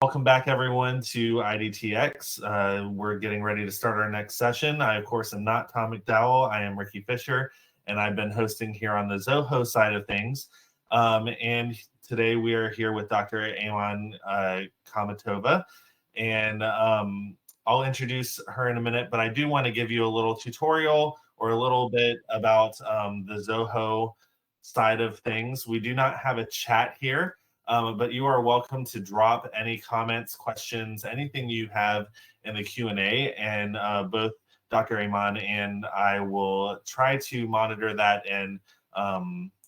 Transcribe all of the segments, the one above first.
Welcome back, everyone, to iDTX. We're getting ready to start our next session. I, of course, am not Tom McDowell. I am Ricky Fisher, and I've been hosting here on the Zoho side of things. And today we are here with Dr. Aiman Khamitova, and I'll introduce her in a minute, but I do want to give you a little tutorial or a little bit about the Zoho side of things. We do not have a chat here. But you are welcome to drop any comments, questions, anything you have in the Q&A, and both Dr. Aiman and I will try to monitor that and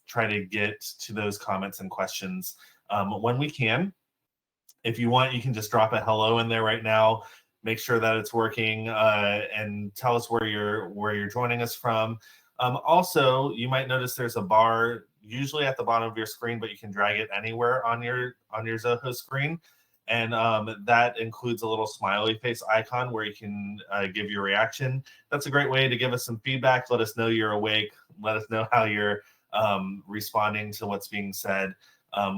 try to get to those comments and questions when we can. If you want, you can just drop a hello in there right now. Make sure that it's working and tell us where you're joining us from. Also, you might notice there's a bar usually at the bottom of your screen, but you can drag it anywhere on your Zoho screen. And that includes a little smiley face icon where you can give your reaction. That's a great way to give us some feedback. Let us know you're awake. Let us know how you're responding to what's being said.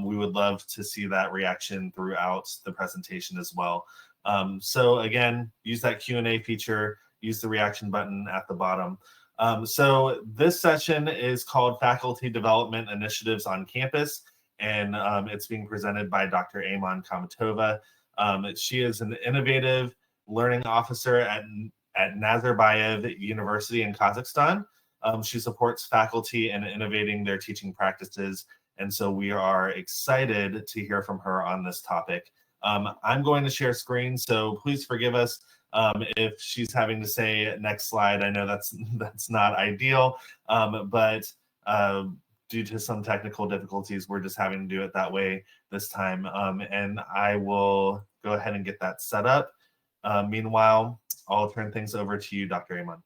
We would love to see that reaction throughout the presentation as well. So again, use that Q&A feature, use the reaction button at the bottom. So this session is called Faculty Development Initiatives on Campus, and it's being presented by Dr. Aiman Khamitova. She is an innovative learning officer at Nazarbayev University in Kazakhstan. She supports faculty in innovating their teaching practices, and so we are excited to hear from her on this topic. I'm going to share screen, so please forgive us if she's having to say next slide. I know that's not ideal, but due to some technical difficulties, we're just having to do it that way this time. And I will go ahead and get that set up. Meanwhile, I'll turn things over to you, Dr. Aiman.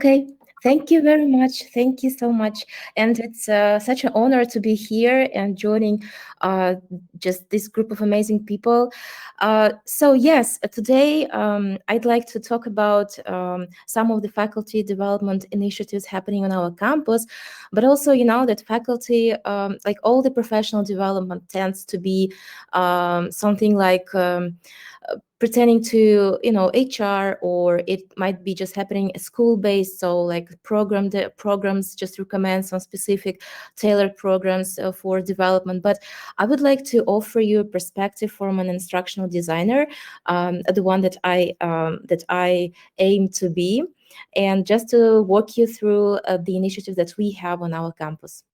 Okay, thank you very much. Thank you so much. And it's such an honor to be here and joining just this group of amazing people. So yes, today I'd like to talk about some of the faculty development initiatives happening on our campus, but also, you know, that faculty, like all the professional development tends to be something like pertaining to, you know, HR, or it might be just happening school-based. So like the programs just recommend some specific tailored programs for development. But I would like to offer you a perspective from an instructional designer, the one that I aim to be, and just to walk you through the initiatives that we have on our campus.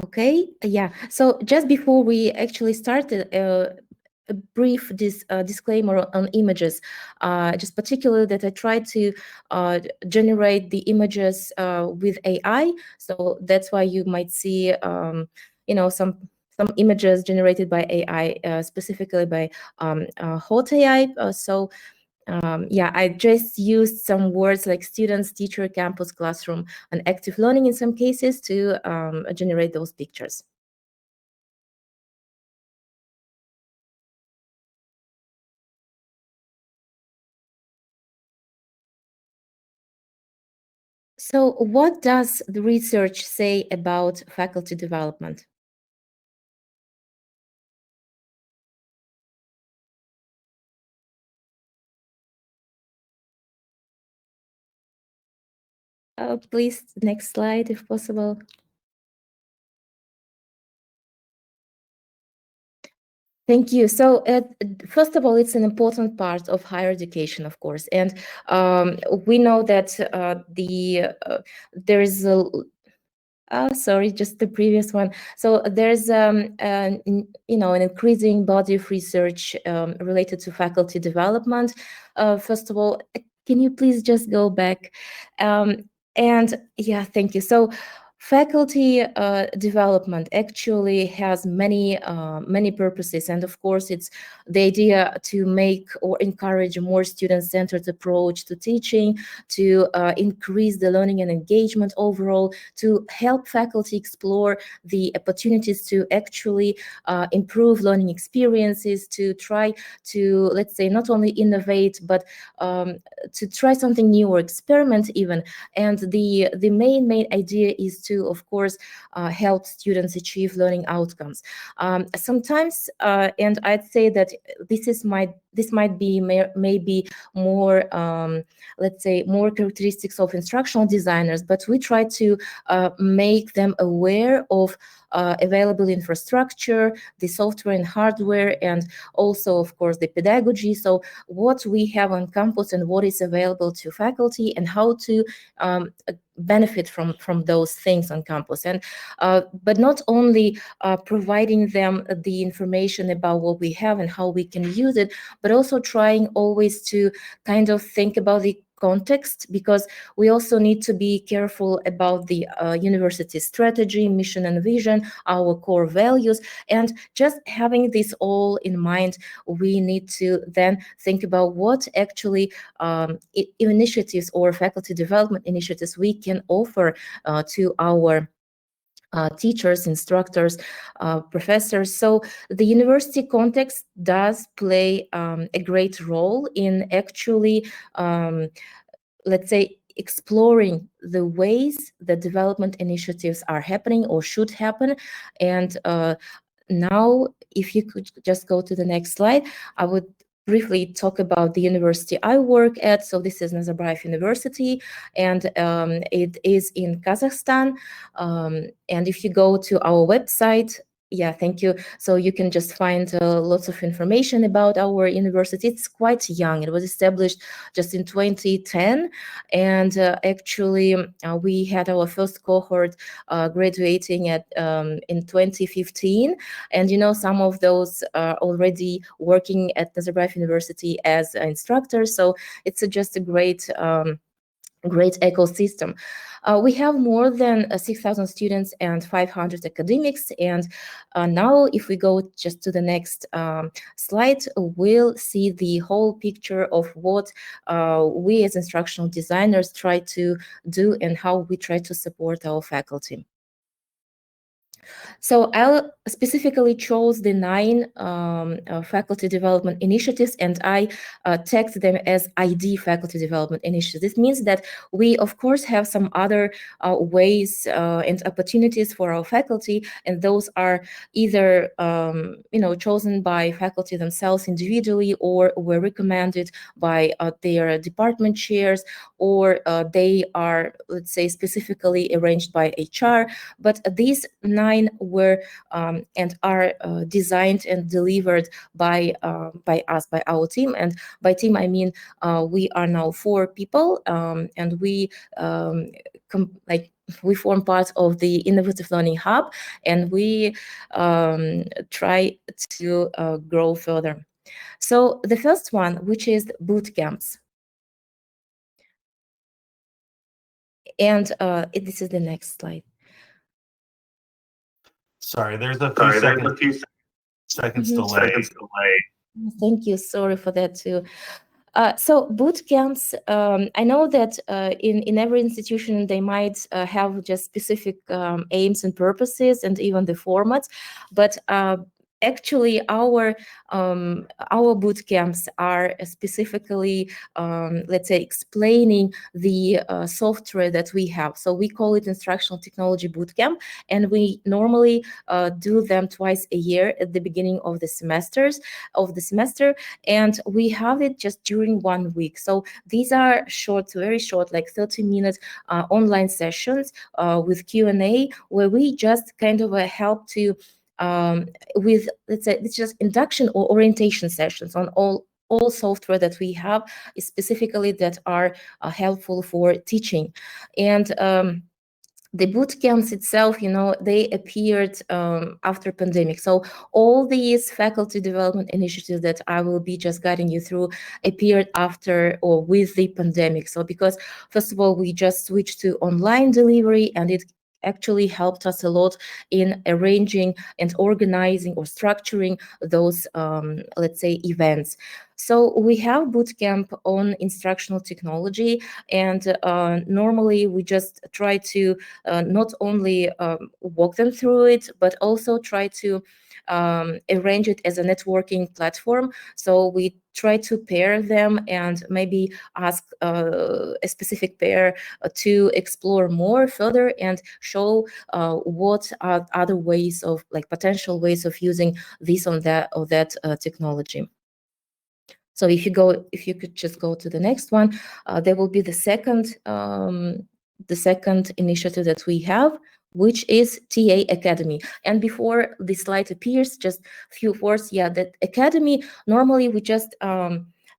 Okay, yeah. So just before we actually started, a brief disclaimer on images, just particularly that I tried to generate the images with AI. So that's why you might see, you know, some images generated by AI, specifically by Hot AI. Yeah, I just used some words like students, teacher, campus, classroom, and active learning in some cases to generate those pictures. So what does the research say about faculty development? Please, next slide, if possible. Thank you. So first of all, it's an important part of higher education, of course. And we know that there is a... sorry, just the previous one. So there's you know, an increasing body of research related to faculty development. First of all, can you please just go back? And yeah, thank you. So Faculty development actually has many purposes, and of course it's the idea to make or encourage a more student-centered approach to teaching, to increase the learning and engagement overall, to help faculty explore the opportunities to actually improve learning experiences, to try to, let's say, not only innovate but to try something new or experiment even. And the main idea is to, of course, help students achieve learning outcomes. Sometimes, and I'd say that this might be maybe more, let's say, more characteristics of instructional designers, but we try to make them aware of available infrastructure, the software and hardware, and also, of course, the pedagogy. So what we have on campus and what is available to faculty, and how to benefit from those things on campus. And but not only providing them the information about what we have and how we can use it, but also trying always to kind of think about the context, because we also need to be careful about the university strategy, mission and vision, our core values. And just having this all in mind, we need to then think about what actually initiatives or faculty development initiatives we can offer to our teachers, instructors, professors. So the university context does play a great role in actually, let's say, exploring the ways that development initiatives are happening or should happen. And now, if you could just go to the next slide, I would briefly talk about the university I work at. So this is Nazarbayev University, and it is in Kazakhstan. And if you go to our website, yeah, thank you. So you can just find lots of information about our university. It's quite young. It was established just in 2010. And actually, we had our first cohort graduating at in 2015. And, you know, some of those are already working at Nazarbayev University as instructors. So it's just a great ecosystem. We have more than 6,000 students and 500 academics. And now, if we go just to the next slide, we'll see the whole picture of what we as instructional designers try to do and how we try to support our faculty. So I specifically chose the 9 faculty development initiatives, and I tagged them as ID faculty development initiatives. This means that we, of course, have some other ways and opportunities for our faculty, and those are either chosen by faculty themselves individually, or were recommended by their department chairs, or they are, let's say, specifically arranged by HR. But these 9 were and are designed and delivered by us, by our team. And by team, I mean we are now 4 people, and we we form part of the Innovative Learning Hub, and we try to grow further. So the first one, which is boot camps. And this is the next slide. Sorry, there's a few seconds delay. Thank you. Sorry for that too. So boot camps, I know that in every institution they might have just specific aims and purposes, and even the formats, but actually our boot camps are specifically, let's say, explaining the software that we have. So we call it Instructional Technology Bootcamp, and we normally do them twice a year at the beginning of the semester, and we have it just during 1 week. So these are short, very short, like 30-minute online sessions with Q&A, where we just kind of help to with, let's say, it's just induction or orientation sessions on all software that we have, specifically that are helpful for teaching. And the boot camps itself, they appeared after pandemic. So all these faculty development initiatives that I will be just guiding you through appeared after or with the pandemic. So because, first of all, we just switched to online delivery, and it actually helped us a lot in arranging and organizing or structuring those, let's say, events. So we have bootcamp on instructional technology, and normally we just try to not only walk them through it, but also try to arrange it as a networking platform. So we try to pair them and maybe ask a specific pair to explore more further and show what are other ways of, like, potential ways of using this or that technology. So if you could just go to the next one, there will be the second initiative that we have, which is TA Academy. And before the slide appears, just a few words. Yeah, that Academy, normally we just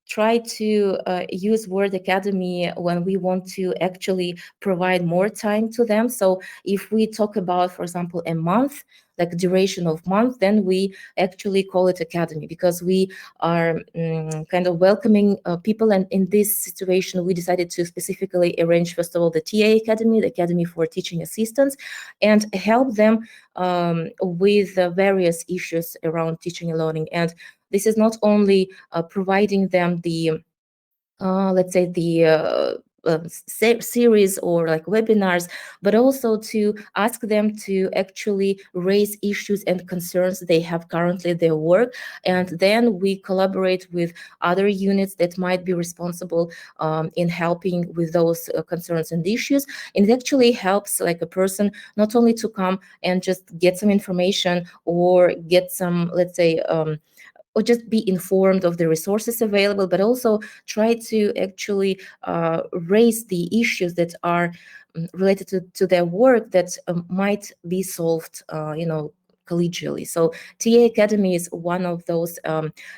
try to use word academy when we want to actually provide more time to them. So if we talk about, for example, a month, like duration of month, then we actually call it academy, because we are kind of welcoming people. And in this situation, we decided to specifically arrange, first of all, the TA Academy, the Academy for Teaching Assistants, and help them with various issues around teaching and learning. And this is not only providing them the let's say the series or like webinars, but also to ask them to actually raise issues and concerns they have currently at their work. And then we collaborate with other units that might be responsible in helping with those concerns and issues. And it actually helps, like, a person not only to come and just get some information or get some, let's say, or just be informed of the resources available, but also try to actually raise the issues that are related to their work that might be solved, collegially. So TA Academy is one of those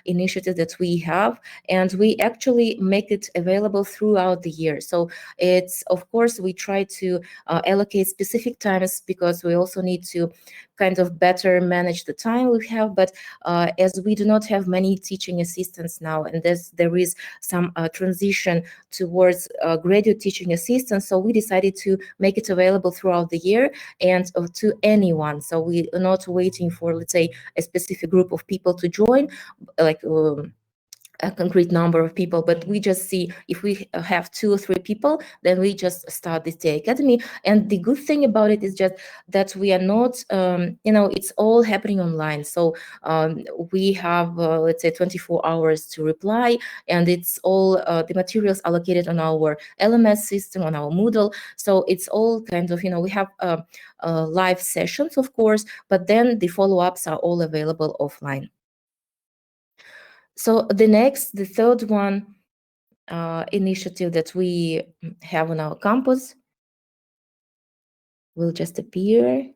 initiatives that we have, and we actually make it available throughout the year. So it's, of course, we try to allocate specific times, because we also need to kind of better manage the time we have. But as we do not have many teaching assistants now, and there is some transition towards graduate teaching assistants, so we decided to make it available throughout the year and to anyone. So we are not waiting for, let's say, a specific group of people to join, like a concrete number of people, but we just see if we have 2 or 3 people, then we just start this TA Academy. And the good thing about it is just that we are not, it's all happening online. So we have, let's say, 24 hours to reply, and it's all the materials allocated on our LMS system, on our Moodle. So it's all kind of, we have live sessions, of course, but then the follow-ups are all available offline. So the third one initiative that we have on our campus will just appear,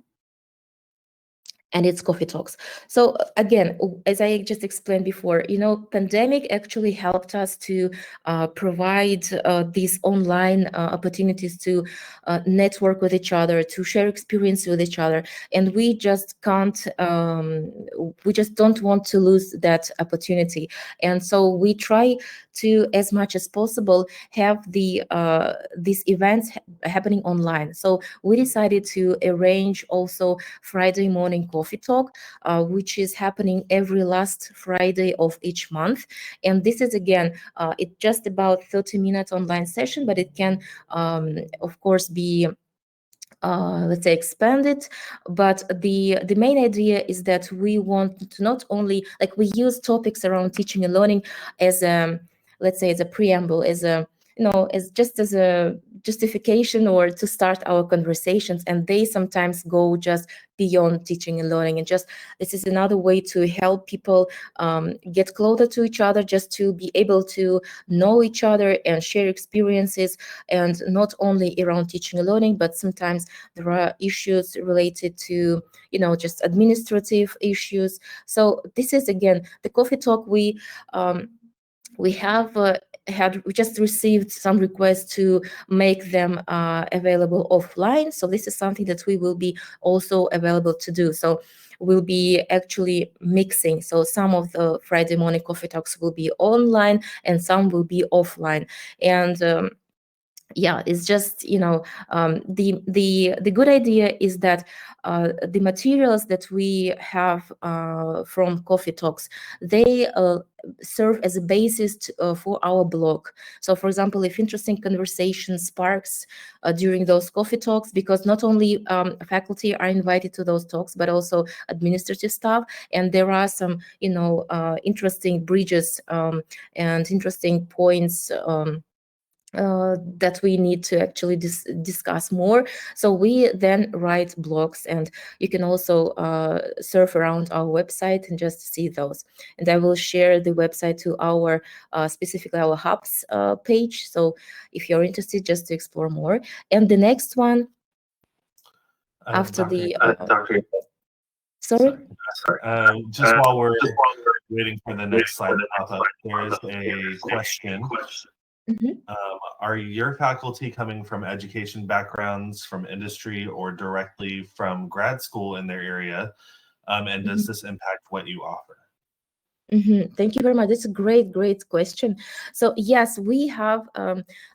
and it's Coffee Talks. So again, as I just explained before, pandemic actually helped us to provide these online opportunities to network with each other, to share experience with each other, and we just can't, we just don't want to lose that opportunity. And so we try to, as much as possible, have these events happening online. So we decided to arrange also Friday morning coffee talk, which is happening every last Friday of each month. And this is, again, it's just about 30-minute online session, but it can, of course, be let's say, expanded. But the main idea is that we want to not only, like, we use topics around teaching and learning as a, let's say, as a preamble, as a, as just as a justification or to start our conversations, and they sometimes go just beyond teaching and learning. And just, this is another way to help people get closer to each other, just to be able to know each other and share experiences, and not only around teaching and learning, but sometimes there are issues related to, just administrative issues. So this is, again, the coffee talk. We have we just received some requests to make them available offline. So this is something that we will be also available to do. So we'll be actually mixing. So some of the Friday morning coffee talks will be online and some will be offline. And yeah, it's just, the good idea is that the materials that we have from coffee talks, they serve as a basis for our blog. So for example, if interesting conversation sparks during those coffee talks, because not only faculty are invited to those talks, but also administrative staff, and there are some interesting bridges and interesting points that we need to actually discuss more. So we then write blogs, and you can also surf around our website and just see those. And I will share the website to our specifically our hubs page. So if you're interested, just to explore more. And the next one after the Dr. Sorry. Just while we're waiting for the next slide to pop up, there is a question. Are your faculty coming from education backgrounds, from industry, or directly from grad school in their area? And does this impact what you offer? Thank you very much. That's a great question. So yes, we have,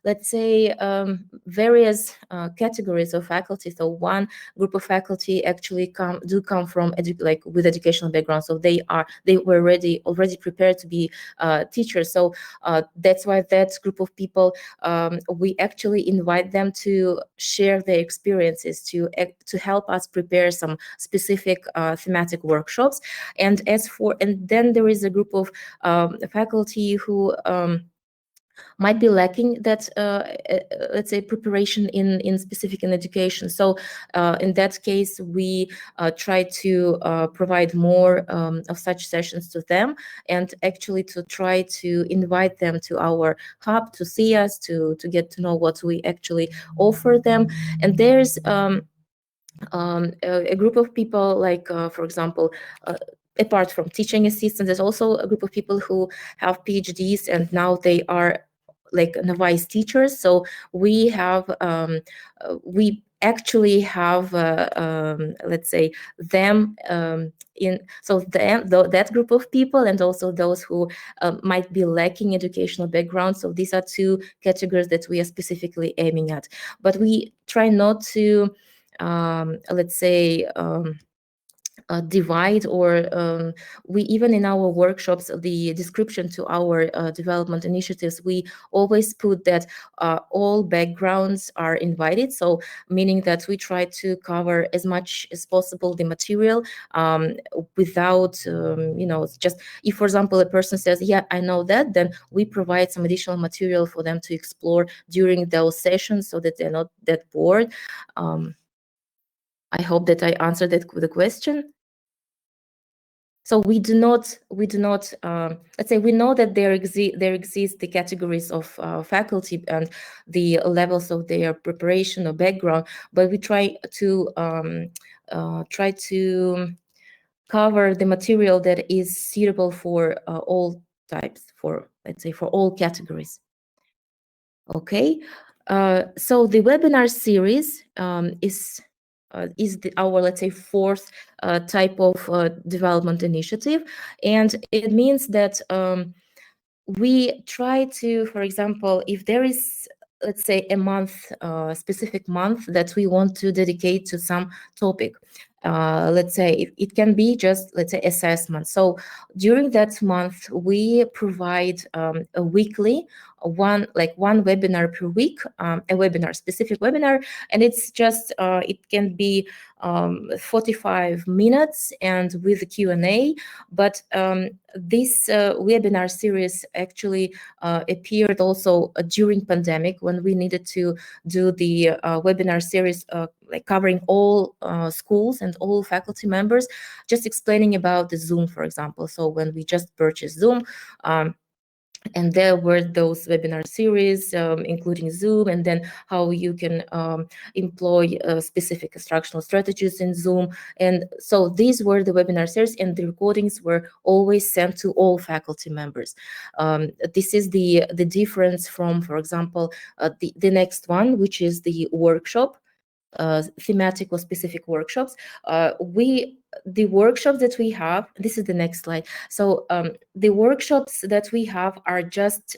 let's say, various categories of faculty. So one group of faculty actually come from with educational background. So they were already prepared to be teachers. So that's why that group of people, we actually invite them to share their experiences, to help us prepare some specific thematic workshops. And then there is a group of faculty who might be lacking that, let's say, preparation in specific in education. So in that case, we try to provide more of such sessions to them, and actually to try to invite them to our hub to see us, to get to know what we actually offer them. And there's a group of people, like, for example, apart from teaching assistants, there's also a group of people who have PhDs, and now they are like novice teachers. So we have, we actually have, let's say, them that group of people, and also those who might be lacking educational background. So these are two categories that we are specifically aiming at. But we try not to, let's say, divide, or we even in our workshops, the description to our development initiatives, we always put that all backgrounds are invited. So meaning that we try to cover as much as possible the material, without just, if for example a person says, yeah, I know that, then we provide some additional material for them to explore during those sessions, so that they're not that bored. I hope that I answered the question. So we do not, let's say, we know that there exist the categories of faculty and the levels of their preparation or background, but we try to cover the material that is suitable for all types, for, let's say, for all categories. Okay, so the webinar series is our, let's say, fourth type of development initiative. And it means that we try to, for example, if there is, let's say, a month, specific month that we want to dedicate to some topic, let's say it can be just, let's say, assessment. So during that month, we provide a weekly one webinar per week, a specific webinar, and it's just it can be 45 minutes and with a Q&A. But this webinar series actually appeared also during pandemic, when we needed to do the webinar series like covering all schools and all faculty members, just explaining about the Zoom, for example. So when we just purchased Zoom, and there were those webinar series, including Zoom, and then how you can employ specific instructional strategies in Zoom. And so these were the webinar series, and the recordings were always sent to all faculty members. This is the difference from, for example, the next one, which is the workshop, thematic or specific workshops. The workshops that we have, this is the next slide. So the workshops that we have are just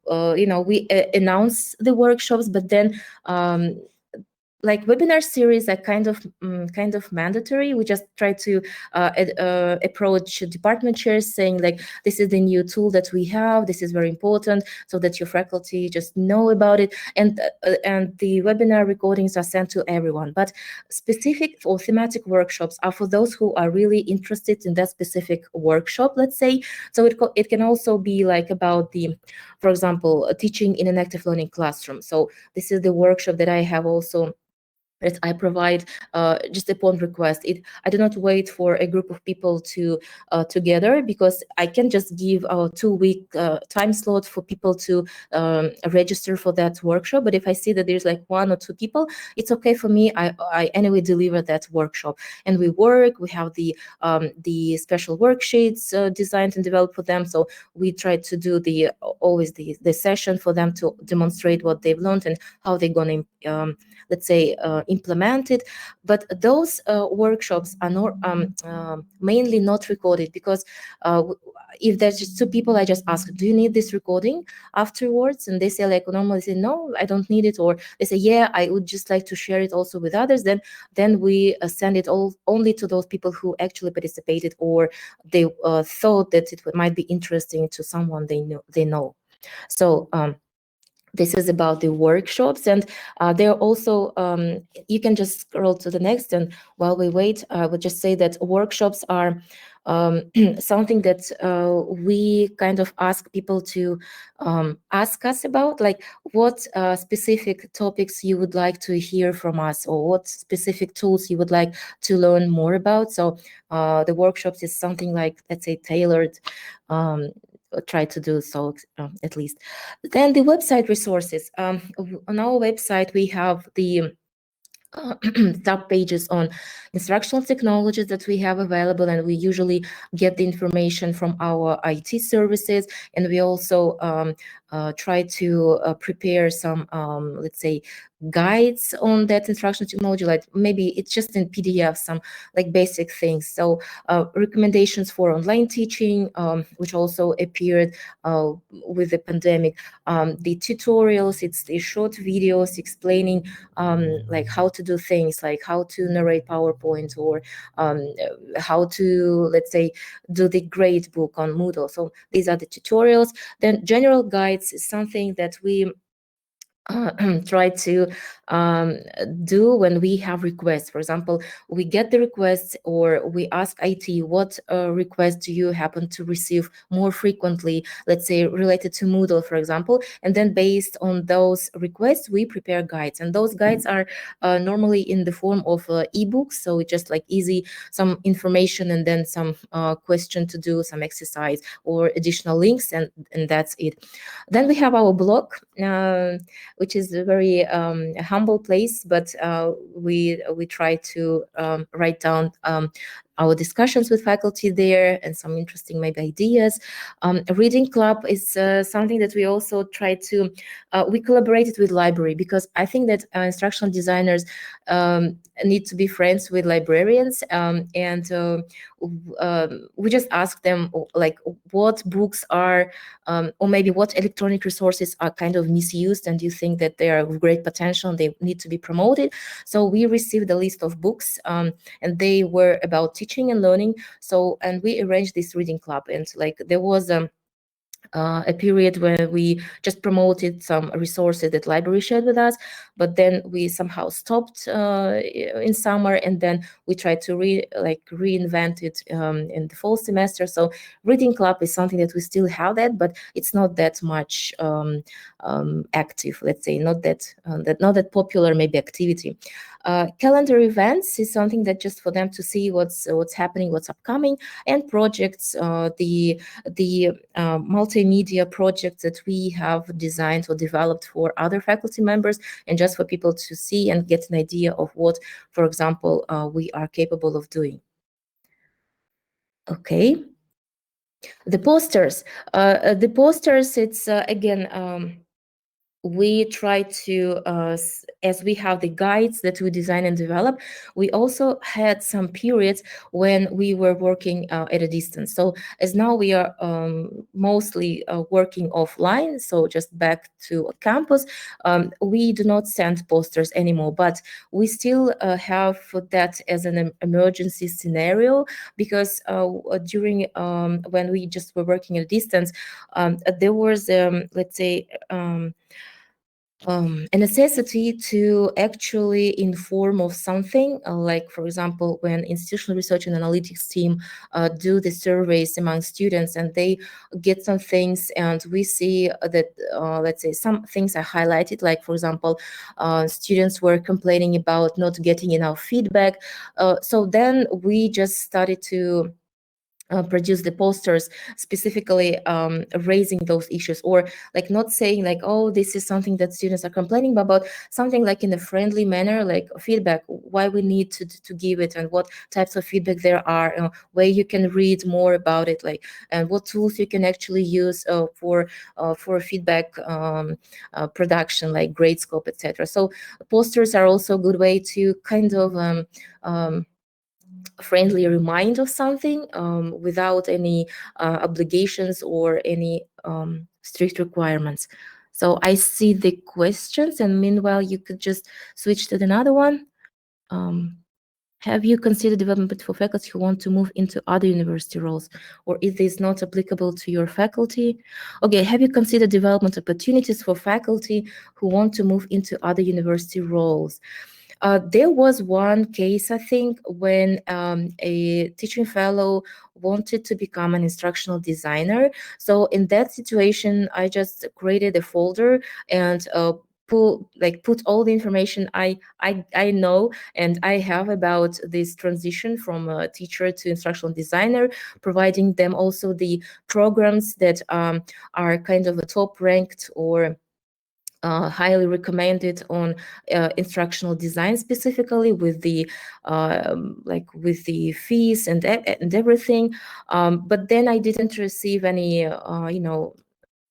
we announce the workshops, but then like webinar series are kind of mandatory. We just try to approach department chairs saying like, this is the new tool that we have, this is very important, so that your faculty just know about it, and the webinar recordings are sent to everyone. But specific or thematic workshops are for those who are really interested in that specific workshop, let's say. So it can also be like about for example, teaching in an active learning classroom. So this is the workshop that I have also, that I provide just upon request. I do not wait for a group of people to together, because I can just give a 2-week time slot for people to register for that workshop. But if I see that there's like 1 or 2 people, it's okay for me. I anyway deliver that workshop, and we have the special worksheets designed and developed for them. So we try to do always the session for them to demonstrate what they've learned and how they're going to let's say implemented. But those workshops are not mainly not recorded, because if there's just 2 people, I just ask, do you need this recording afterwards? And they say like, normally say, no, I don't need it. Or they say, yeah, I would just like to share it also with others. Then we send it only to those people who actually participated, or they thought that it might be interesting to someone they know. So this is about the workshops, and there are also, you can just scroll to the next, and while we wait, I would just say that workshops are something that we kind of ask people to ask us about, like what specific topics you would like to hear from us, or what specific tools you would like to learn more about. So the workshops is something like, let's say, tailored, try to do so at least. Then the website resources. On our website, we have the top pages on instructional technologies that we have available, and we usually get the information from our IT services. And we also try to prepare some, let's say, guides on that instructional technology, like maybe it's just in PDF, some like basic things. So recommendations for online teaching, which also appeared with the pandemic. The tutorials, it's the short videos explaining like how to do things, like how to narrate PowerPoint, or how to, let's say, do the grade book on Moodle. So these are the tutorials. Then general guides is something that we try to do when we have requests. For example, we get the requests, or we ask IT, what requests do you happen to receive more frequently, let's say related to Moodle, for example. And then based on those requests, we prepare guides. And those guides are normally in the form of ebooks. So it's just like easy, some information, and then some question to do, some exercise, or additional links, and that's it. Then we have our blog, which is a very humble place, but we try to write down our discussions with faculty there, and some interesting maybe ideas. A reading club is something that we also try to, we collaborated with library, because I think that instructional designers need to be friends with librarians, and we just ask them like what books are, or maybe what electronic resources are kind of misused, and you think that they are of great potential and they need to be promoted. So we received a list of books, and they were about teaching and learning. So, and we arranged this reading club, and like there was a period where we just promoted some resources that library shared with us, but then we somehow stopped in summer, and then we tried to reinvent it in the fall semester. So reading club is something that we still have that, but it's not that much active, let's say, not that popular maybe activity. Calendar events is something that just for them to see what's happening, what's upcoming, and projects, the multimedia projects that we have designed or developed for other faculty members, and just for people to see and get an idea of what, for example, we are capable of doing. Okay. The posters, it's again, we try to, as we have the guides that we design and develop, we also had some periods when we were working at a distance. So as now we are mostly working offline, so just back to campus, we do not send posters anymore, but we still have that as an emergency scenario, because during when we just were working at a distance, there was, let's say, a necessity to actually inform of something, like, for example, when institutional research and analytics team do the surveys among students, and they get some things, and we see that, let's say, some things are highlighted, like, for example, students were complaining about not getting enough feedback. So then we just started to produce the posters specifically raising those issues, or like not saying like, oh, this is something that students are complaining about, but something like in a friendly manner, like feedback, why we need to give it, and what types of feedback there are, where you can read more about it, like, and what tools you can actually use for feedback production, like Gradescope, etc. So posters are also a good way to kind of friendly remind of something, without any obligations or any strict requirements. So I see the questions, and meanwhile you could just switch to another one. Have you considered development for faculty who want to move into other university roles, or is this not applicable to your faculty? Okay, have you considered development opportunities for faculty who want to move into other university roles? There was one case, I think, when a teaching fellow wanted to become an instructional designer. So in that situation, I just created a folder and put all the information I know and I have about this transition from a teacher to instructional designer, providing them also the programs that are kind of a top ranked or highly recommended on instructional design, specifically with the with the fees and everything. But then I didn't receive any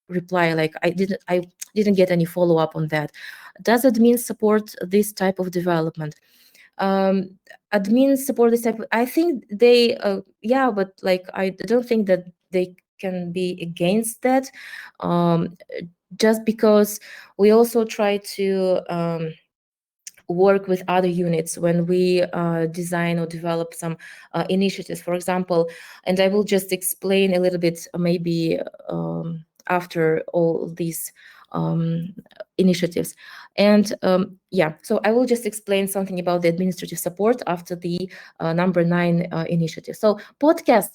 reply, like I didn't get any follow-up on that. Does admin support this type of development? Admins support this type I think they yeah, but like I don't think that they can be against that, just because we also try to work with other units when we design or develop some initiatives, for example. And I will just explain a little bit, maybe after all these initiatives. And yeah, so I will just explain something about the administrative support after the number 9 initiative. So podcast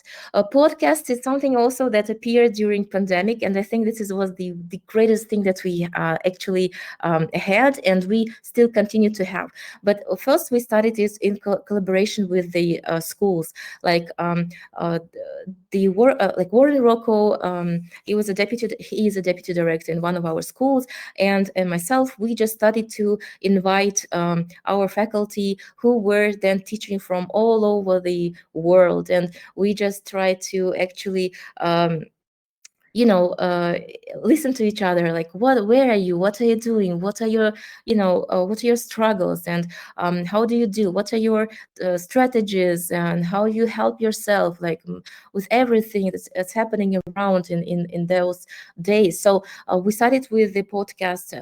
is something also that appeared during pandemic, and I think was the greatest thing that we actually had, and we still continue to have. But first we started this in collaboration with the schools, like like Warren Rocco, he is a deputy director in one of our schools, and myself, we just started to invite our faculty who were then teaching from all over the world, and we just tried to actually listen to each other, like where are you, what are you doing, what are your what are your struggles, and how do you do, what are your strategies, and how you help yourself, like with everything that's happening around in those days. So we started with the podcast,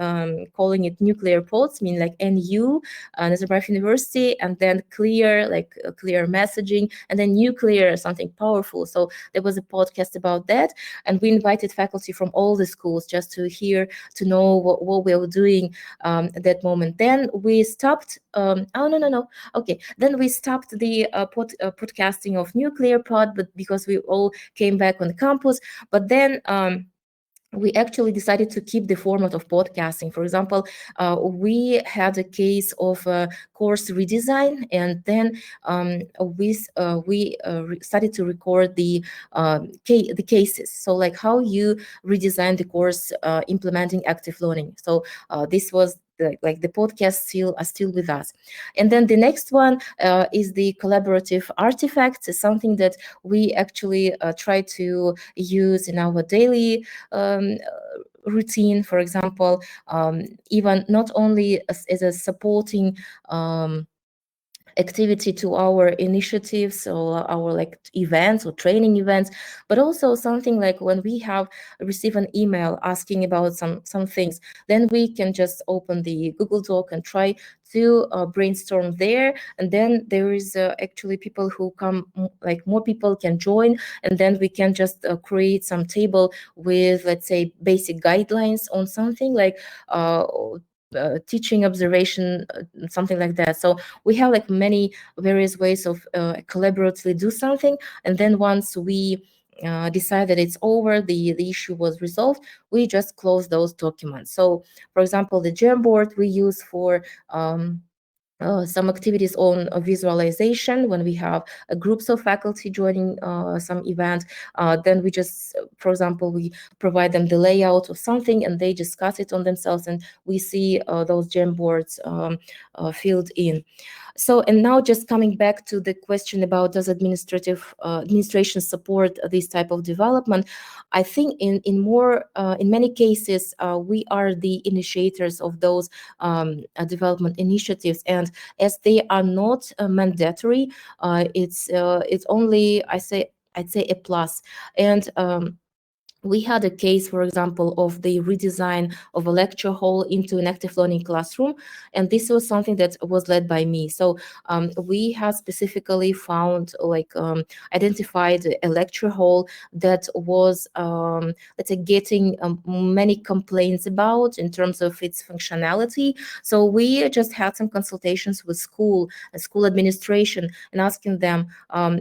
calling it Nuclear Pods, meaning like NU, Nazarbayev University, and then clear, like clear messaging, and then nuclear, something powerful. So there was a podcast about that, and we invited faculty from all the schools just to hear, to know what we were doing at that moment. Then we stopped. Oh no. Okay, then we stopped the podcasting of Nuclear Pod, but because we all came back on the campus. But then we actually decided to keep the format of podcasting. For example, we had a case of course redesign, and then we started to record the cases. So like how you redesign the course implementing active learning. So this was the podcast are still with us. And then the next one is the collaborative artifacts. It's something that we actually try to use in our daily routine, for example, even not only as a supporting activity to our initiatives or our like events or training events, but also something like when we have received an email asking about some things, then we can just open the Google Doc and try to brainstorm there, and then there is actually people who come, like more people can join, and then we can just create some table with, let's say, basic guidelines on something like teaching observation, something like that. So we have like many various ways of collaboratively do something, and then once we decide that it's over, the issue was resolved, we just close those documents. So for example, the Jamboard we use for some activities on visualization when we have groups of faculty joining some event. Then we just, for example, we provide them the layout of something and they discuss it on themselves, and we see those Jamboards filled in. So, and now just coming back to the question about does administration support this type of development, I think in many cases we are the initiators of those development initiatives, and as they are not mandatory, it's only, I'd say a plus. And we had a case, for example, of the redesign of a lecture hall into an active learning classroom, and this was something that was led by me. So we have specifically found, like, identified a lecture hall that was, let's say, getting many complaints about in terms of its functionality. So we just had some consultations with school administration and asking them,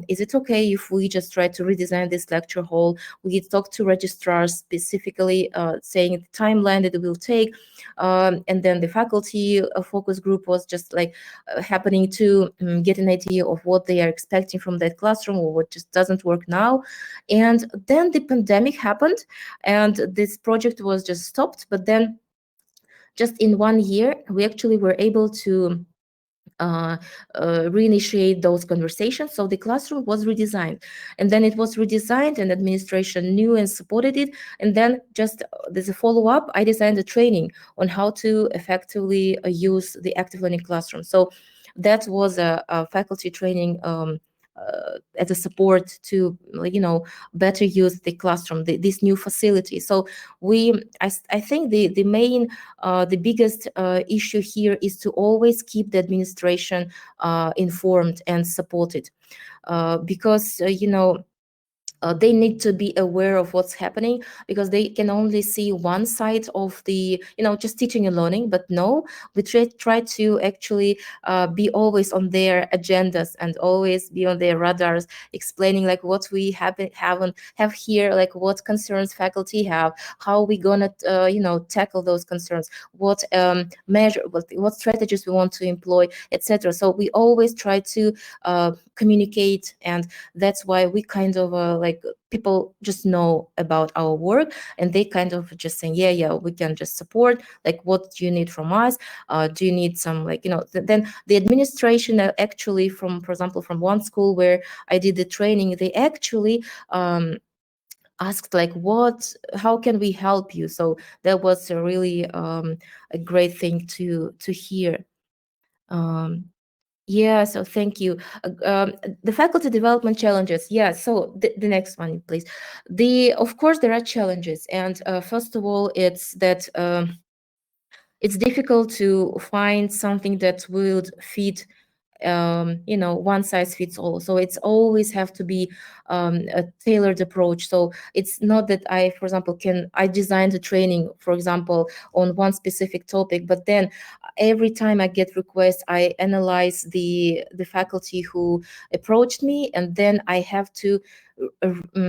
is it okay if we just try to redesign this lecture hall? We talked to registrars specifically, saying the timeline that it will take, and then the faculty focus group was just like happening to get an idea of what they are expecting from that classroom or what just doesn't work now. And then the pandemic happened and this project was just stopped. But then just in 1 year, we actually were able to reinitiate those conversations. So the classroom was redesigned, and then it was redesigned and administration knew and supported it. And then just there's a follow-up. I designed a training on how to effectively use the active learning classroom. So that was a faculty training as a support to, better use the classroom, this new facility. So I think the main, the biggest issue here is to always keep the administration informed and supported, because they need to be aware of what's happening, because they can only see one side of the, just teaching and learning. But no, we try to actually be always on their agendas and always be on their radars, explaining like what we have here, like what concerns faculty have, how we gonna tackle those concerns, what what strategies we want to employ, etc. So we always try to communicate, and that's why we kind of people just know about our work, and they kind of just saying, yeah, we can just support. Like, what do you need from us? Do you need some, then the administration actually, for example, from one school where I did the training, they actually asked like, how can we help you? So that was a really a great thing to hear. Yeah, so thank you. The faculty development challenges. Yeah, so the next one, please. Of course, there are challenges, and first of all, it's that it's difficult to find something that would fit one size fits all. So it's always have to be a tailored approach. So it's not that for example, I designed a training, for example, on one specific topic, but then every time I get requests, I analyze the faculty who approached me, and then I have to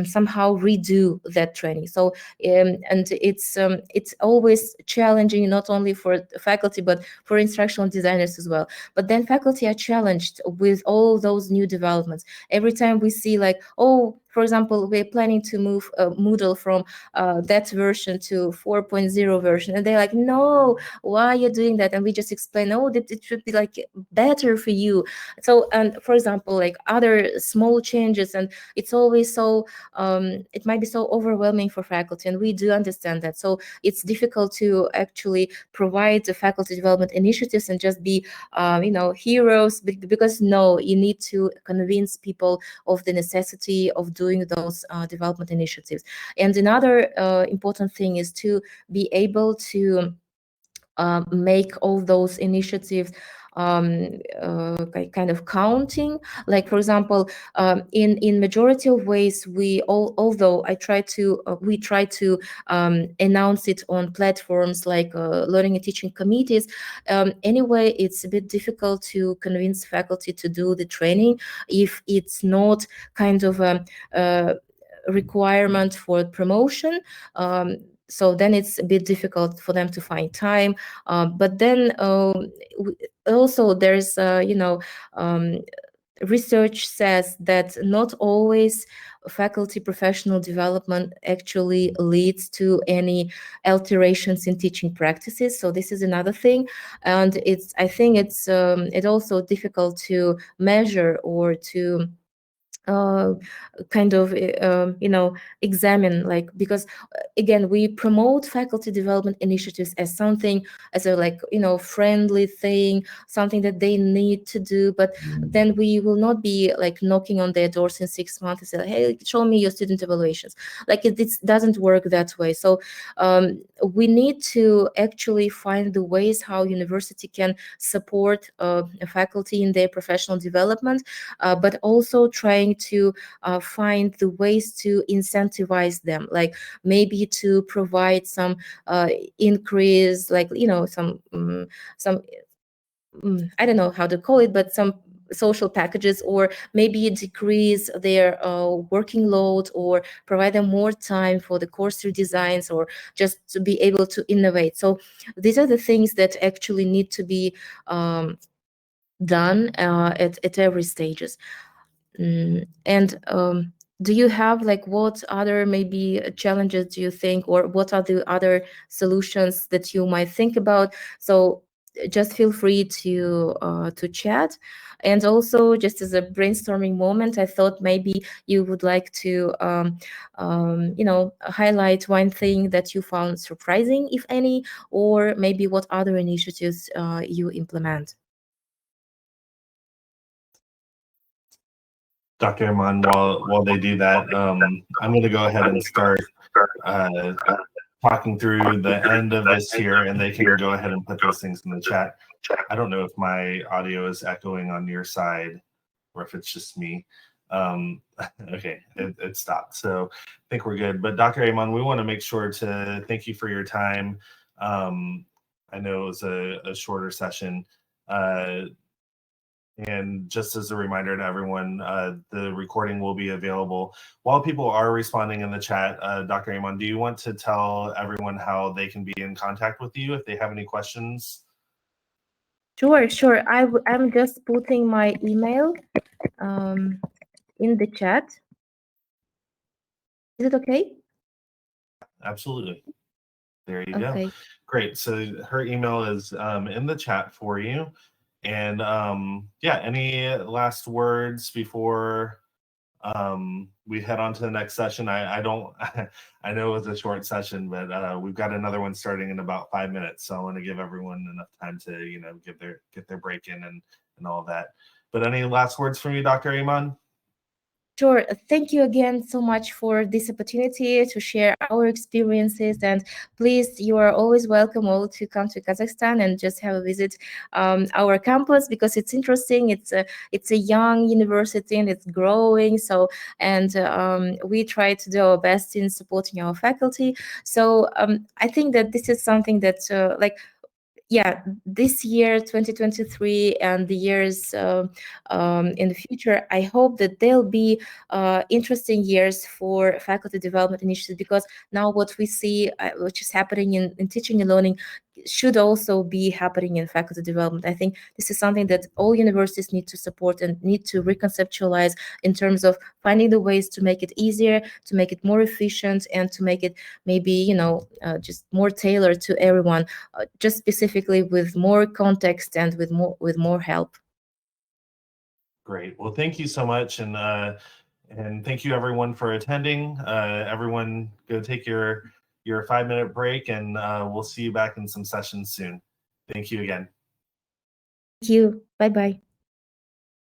somehow redo that training. So and it's always challenging, not only for faculty but for instructional designers as well. But then faculty are challenged with all those new developments. Every time we see like, oh, for example, we're planning to move Moodle from that version to 4.0 version, and they're like, no, why are you doing that? And we just explain, oh, that it should be like better for you. So, and for example, like other small changes, and it's always so it might be so overwhelming for faculty, and we do understand that. So it's difficult to actually provide the faculty development initiatives and just be heroes, because no, you need to convince people of the necessity of doing those development initiatives. And another important thing is to be able to make all those initiatives kind of counting. Like, for example, in majority of ways, although we try to announce it on platforms like learning and teaching committees. Anyway, it's a bit difficult to convince faculty to do the training if it's not kind of a requirement for promotion. So then it's a bit difficult for them to find time. But then also there's, research says that not always faculty professional development actually leads to any alterations in teaching practices. So this is another thing, and I think it's also difficult to measure or to kind of examine, like, because again, we promote faculty development initiatives as something, as a friendly thing, something that they need to do. But then we will not be like knocking on their doors in 6 months and say, hey, show me your student evaluations. Like it doesn't work that way. So we need to actually find the ways how university can support faculty in their professional development, but also trying to find the ways to incentivize them, like maybe to provide some increase, like some I don't know how to call it, but some social packages, or maybe decrease their working load, or provide them more time for the course redesigns, or just to be able to innovate. So these are the things that actually need to be done at every stages. And do you have, like, what other maybe challenges do you think, or what are the other solutions that you might think about? So just feel free to chat. And also, just as a brainstorming moment, I thought maybe you would like to highlight one thing that you found surprising, if any, or maybe what other initiatives you implement. Dr. Aiman, while they do that, I'm going to go ahead and start talking through the end of this here, and they can go ahead and put those things in the chat. I don't know if my audio is echoing on your side or if it's just me. Okay, it stopped. So I think we're good. But Dr. Aiman, we want to make sure to thank you for your time. I know it was a shorter session. And just as a reminder to everyone, the recording will be available. While people are responding in the chat, Dr. Aiman, do you want to tell everyone how they can be in contact with you if they have any questions? Sure. I'm just putting my email in the chat. Is it okay? Absolutely. There you Okay. go. Great. So her email is in the chat for you. And yeah, any last words before we head on to the next session? I don't I know it was a short session, but we've got another one starting in about 5 minutes, so I want to give everyone enough time to get their break in and all that. But any last words from you, Dr. Aiman? Sure. Thank you again so much for this opportunity to share our experiences. And please, you are always welcome all to come to Kazakhstan and just have a visit our campus, because it's interesting. It's a young university and it's growing. So, and we try to do our best in supporting our faculty. So I think that this is something that yeah, this year 2023 and the years in the future, I hope that there'll be interesting years for faculty development initiatives, because now what we see, which is happening in teaching and learning, should also be happening in faculty development. I think this is something that all universities need to support and need to reconceptualize in terms of finding the ways to make it easier, to make it more efficient, and to make it maybe, just more tailored to everyone, just specifically with more context and with more help. Great. Well, thank you so much, and thank you everyone for attending. Everyone, go take your 5-minute break, and we'll see you back in some sessions soon. Thank you again. Thank you. Bye-bye.